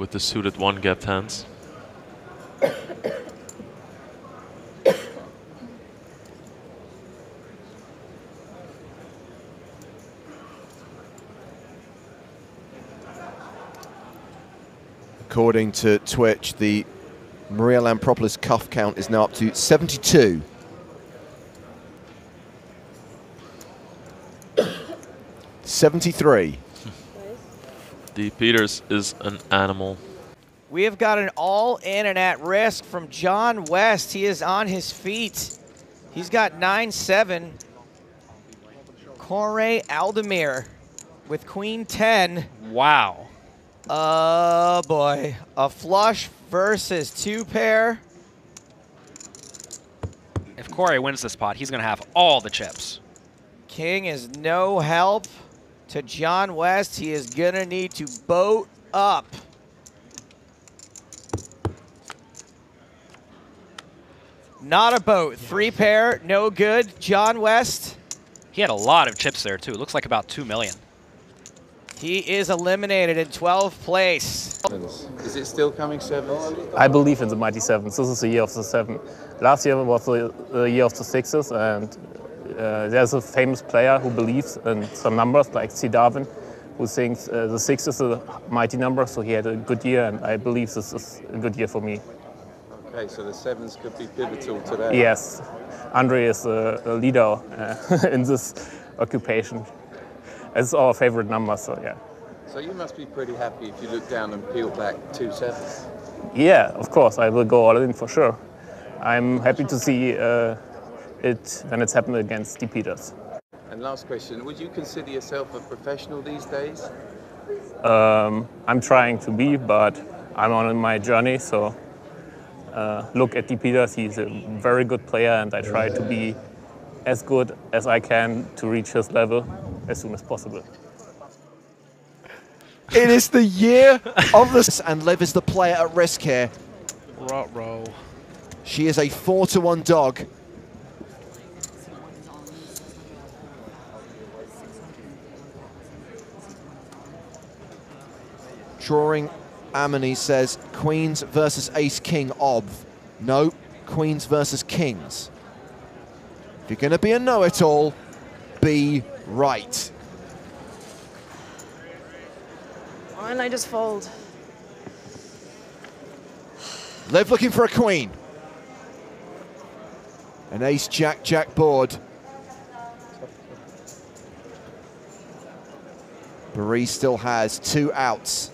with the suited one-gapped hands. According to Twitch, the Maria Lampropoulos cuff count is now up to 72. 73. D. Peters is an animal. We have got an all-in and at risk from John West. He is on his feet. He's got 9-7. Corey Aldemir with Queen 10. Wow. Oh boy, a flush versus two pair. If Corey wins this pot, he's gonna have all the chips. King is no help to John West. He is gonna need to boat up. Not a boat, three pair, no good. John West. He had a lot of chips there too. It looks like about 2 million. He is eliminated in 12th place. Is it still coming sevens? I believe in the mighty sevens. This is the year of the seven. Last year was the year of the sixes, and there's a famous player who believes in some numbers, like C. Darwin, who thinks the six is a mighty number, so he had a good year, and I believe this is a good year for me. Okay, so the sevens could be pivotal today. Yes, Andre is a leader in this occupation. It's our favorite number, so yeah. So you must be pretty happy if you look down and peel back 2 sevens. Yeah, of course, I will go all in for sure. I'm happy to see it when it's happened against D. Peters. And last question, would you consider yourself a professional these days? I'm trying to be, but I'm on my journey, so look at D. Peters. He's a very good player, and I try to be as good as I can to reach his level as soon as possible. It is the year of the... And Liv is the player at risk here. Ruh-roh. She is a 4-to-1 dog. Drawing Amini says queens versus ace-king ob. No, queens versus kings. If you're going to be a know-it-all, be right. Why didn't I just fold? Liv looking for a queen. An ace-jack-jack board. Barry still has 2 outs.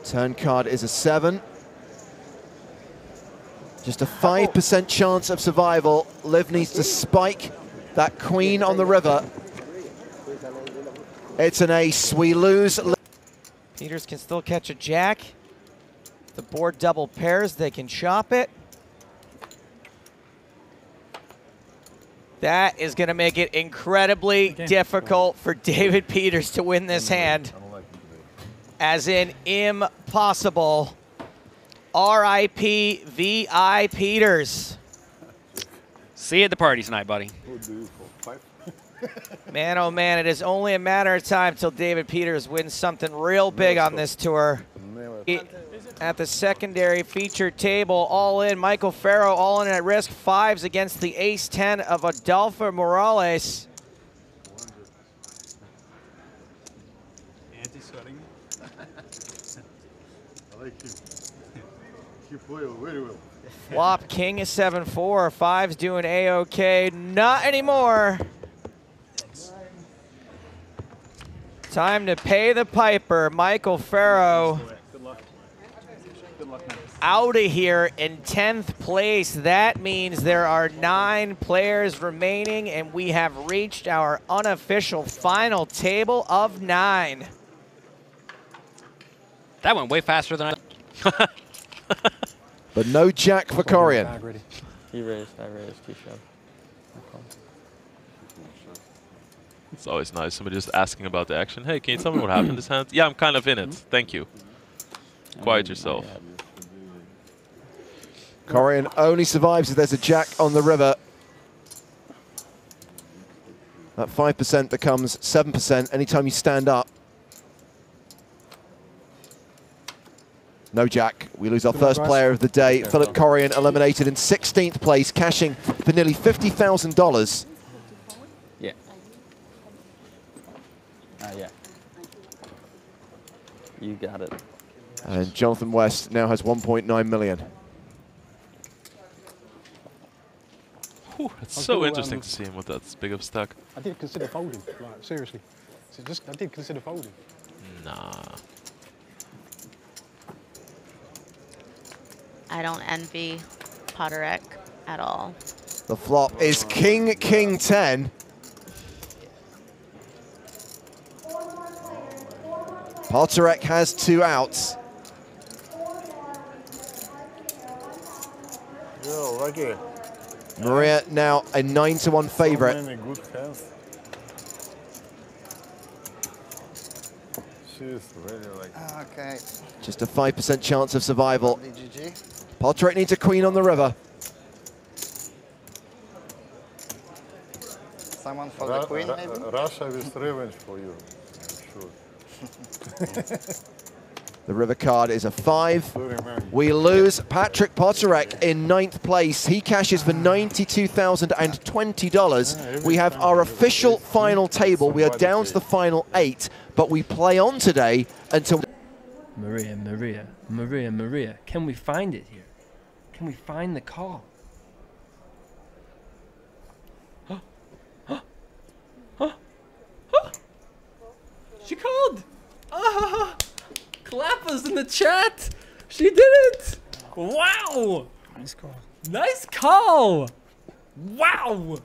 Turn card is a 7. Just a 5% chance of survival. Liv needs to spike that queen on the river. It's an ace. We lose. Peters can still catch a jack. The board double pairs, they can chop it. That is going to make it incredibly difficult for David Peters to win this hand. As in impossible. R.I.P. V.I. Peters. See you at the party tonight, buddy. Man, oh man, it is only a matter of time till David Peters wins something real big on this tour. At the secondary feature table, all in, Michael Farrow all in at risk, 5s against the ace-10 of Adalfer Morales. Anti-sweating. I like you. You play very well. Flop king is 7-4, 5's doing A-OK, not anymore. Time to pay the piper. Michael Farrow out of here in 10th place. That means there are 9 players remaining, and we have reached our unofficial final table of 9. That went way faster than I... But no jack for Corrion. He raised, I raised, he shoved. It's always nice. Somebody just asking about the action. Hey, can you tell me what happened this hand? Yeah, I'm kind of in it. Thank you. Quiet yourself. Corrion only survives if there's a jack on the river. That 5% becomes 7% anytime you stand up. No jack. We lose our first player of the day. Philip Corrion eliminated in 16th place, cashing for nearly $50,000. Yeah. Yeah. You got it. And Jonathan West now has 1.9 million. Whew, it's so interesting to see him with that big of stack. I did consider folding, like, seriously. So I did consider folding. Nah. I don't envy Poterek at all. The flop is King, King 10. Poterek has 2 outs. Yo, right here. Maria now a 9-1 favorite. So many good hands. She's really like... Okay. Just a 5% chance of survival. Poterek needs a queen on the river. Someone for the queen, maybe? Russia with revenge for you, I'm sure. The river card is a 5. We lose Patrick Poterek in 9th place. He cashes for $92,020. We have our official final table. We are down to the final 8, but we play on today until... Maria, can we find it here? Can we find the call? She called! Clappers in the chat! She did it! Wow! Nice call. Nice call! Wow!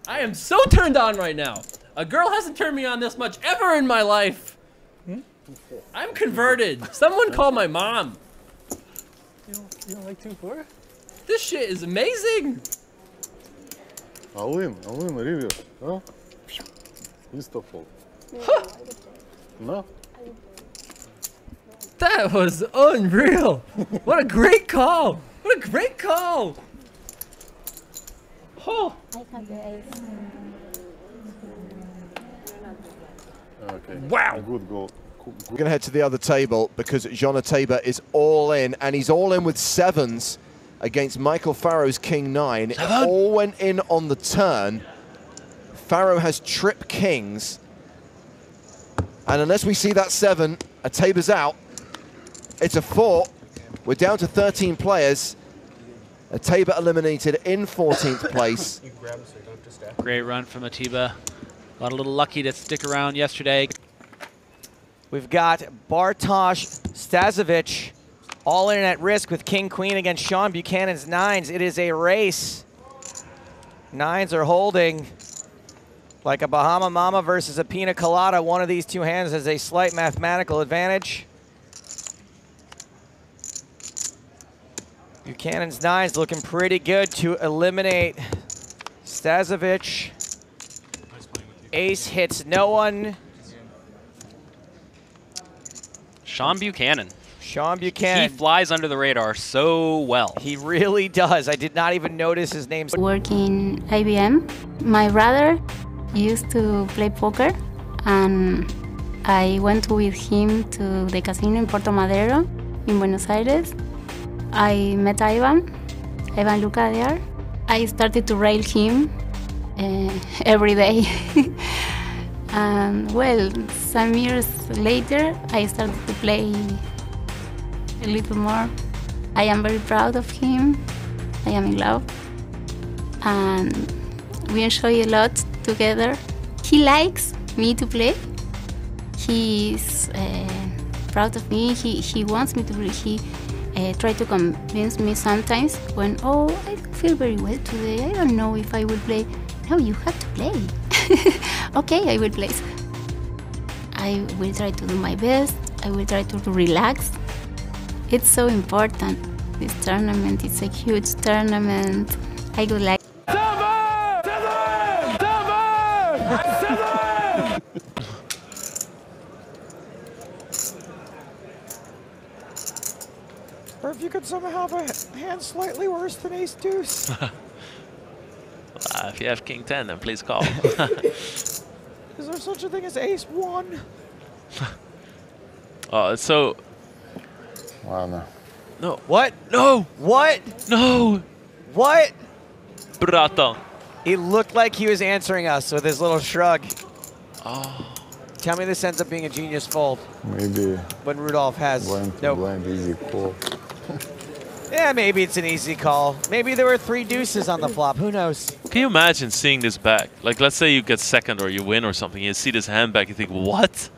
I am so turned on right now. A girl hasn't turned me on this much ever in my life. I'm converted. Someone call my mom. You don't like 2-4? This shit is amazing. I'll win, review. Huh? Instafold. No? That was unreal. What a great call. What a great call. Oh. Okay. Wow. Good goal. We're going to head to the other table because Jean Ateba is all in, and he's all in with 7s against Michael Farrow's King 9. It all went in on the turn. Farrow has trip kings. And unless we see that 7, Ateba's out. It's a 4. We're down to 13 players. Ateba eliminated in 14th place. Great run from Ateba. A lot of little lucky to stick around yesterday. We've got Bartosz, Stasiewicz, all in at risk with King Queen against Sean Buchanan's 9s. It is a race. 9s are holding like a Bahama Mama versus a Pina Colada. One of these two hands has a slight mathematical advantage. Buchanan's 9s looking pretty good to eliminate Stasiewicz. Ace hits no one. Sean Buchanan. Sean Buchanan. He flies under the radar so well. He really does. I did not even notice his name. Working IBM. My brother used to play poker, and I went with him to the casino in Puerto Madero in Buenos Aires. I met Ivan Luca there. I started to rail him every day. And well, some years later, I started to play a little more. I am very proud of him. I am in love. And we enjoy a lot together. He likes me to play. He's proud of me. He wants me to play. He tried to convince me sometimes when, oh, I don't feel very well today. I don't know if I will play. No, you have to play. Okay, I will play. I will try to do my best. I will try to relax. It's so important. This tournament is a huge tournament. I would like. Or if you could somehow have a hand slightly worse than ace deuce. If you have King 10, then please call. Is there such a thing as ace 1? So Ладно. No. What? No. What? No. What? Bratan. He looked like he was answering us with his little shrug. Oh. Tell me this ends up being a genius fold. Maybe. When Rudolph has blind easy call. Yeah, maybe it's an easy call. Maybe there were 3 deuces on the flop. Who knows? Can you imagine seeing this back? Like, let's say you get second or you win or something. You see this hand back, you think, what?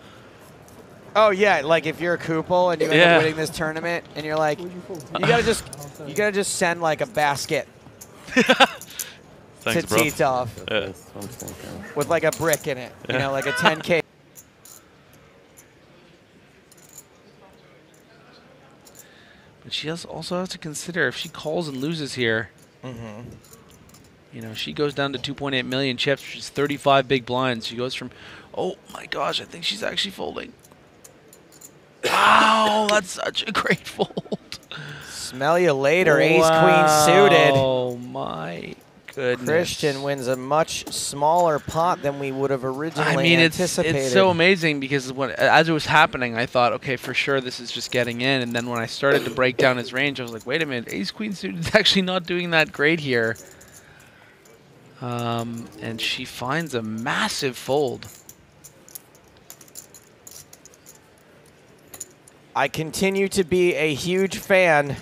Oh yeah, like if you're a Koopel and you end up winning this tournament, and you're like, you gotta just send like a basket Thanks, to bro. Titov with like a brick in it, you know, like a 10K. But she also has to consider if she calls and loses here. You know, she goes down to 2.8 million chips, which is 35 big blinds. She goes from, oh my gosh, I think she's actually folding. Wow, that's such a great fold. Smell you later, ace-queen suited. Oh my goodness. Christian wins a much smaller pot than we would have originally anticipated. It's so amazing because as it was happening, I thought, okay, for sure this is just getting in. And then when I started to break down his range, I was like, wait a minute, ace-queen suited is actually not doing that great here. And she finds a massive fold. I continue to be a huge fan.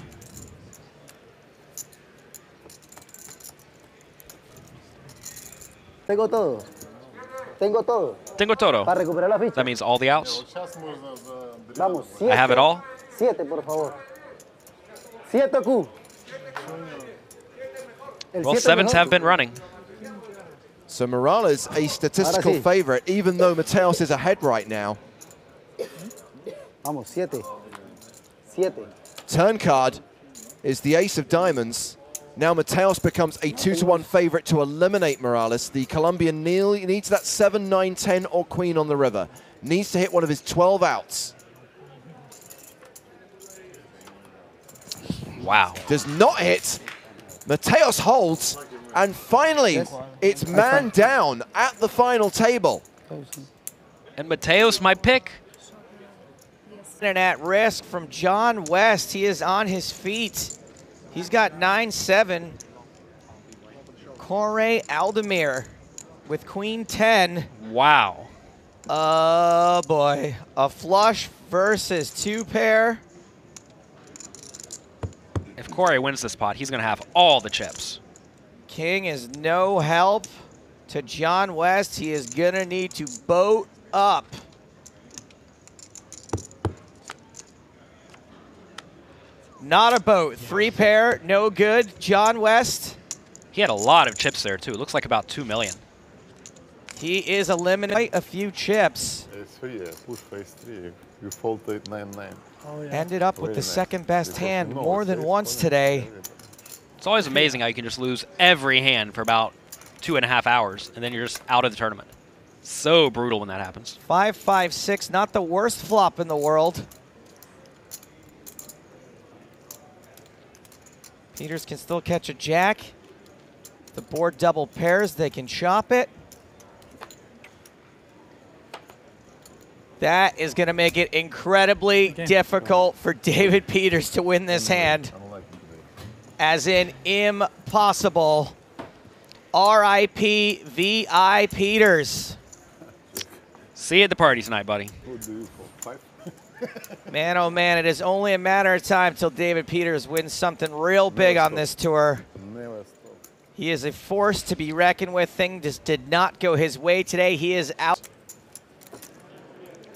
Tengo todo. Tengo todo. Tengo todo. Para recuperar la ficha. That means all the outs. Vamos, I have it all. 7, por favor. 7 Q. Well, 7s have been running. So Morales, a statistical favorite, even though Mateos is ahead right now. Vamos, 7. 7. Turn card is the ace of diamonds. Now Mateos becomes a 2-to-1 favorite to eliminate Morales. The Colombian needs that 7, 9, 10 or queen on the river. Needs to hit one of his 12 outs. Wow. Does not hit. Mateos holds. And finally, it's man down at the final table. And Mateos, my pick. And at risk from John West. He is on his feet. He's got 9-7. Corey Aldemir with queen 10. Wow. Oh boy. A flush versus 2-pair. If Corey wins this pot, he's going to have all the chips. King is no help to John West. He is going to need to boat up. Not a boat. 3-pair, no good. John West. He had a lot of chips there, too. It looks like about 2 million. He is eliminating a few chips. Push face 3. You fold 8-9-9. Ended up with the second best hand more than once today. It's always amazing how you can just lose every hand for about 2.5 hours, and then you're just out of the tournament. So brutal when that happens. 5-5-6, not the worst flop in the world. Peters can still catch a jack. The board double pairs, they can chop it. That is going to make it incredibly difficult for David Peters to win this hand. As in impossible. R.I.P. V.I. Peters. See you at the party tonight, buddy. Man, oh man, it is only a matter of time till David Peters wins something real big on this tour. He is a force to be reckoned with. Thing just did not go his way today. He is out.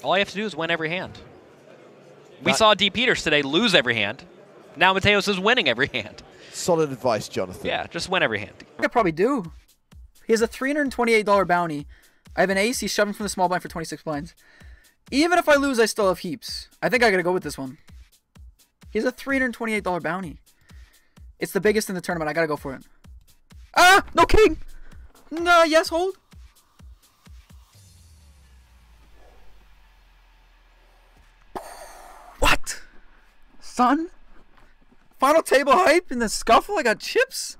All you have to do is win every hand. We saw D. Peters today lose every hand. Now Mateos is winning every hand. Solid advice, Jonathan. Yeah, just win every hand. I could probably do. He has a $328 bounty. I have an ace. He's shoving from the small blind for 26 blinds. Even if I lose, I still have heaps. I think I gotta go with this one. He has a $328 bounty. It's the biggest in the tournament. I gotta go for it. Ah! No king! No, yes, hold. What? Son? Final table hype in the scuffle? I got chips?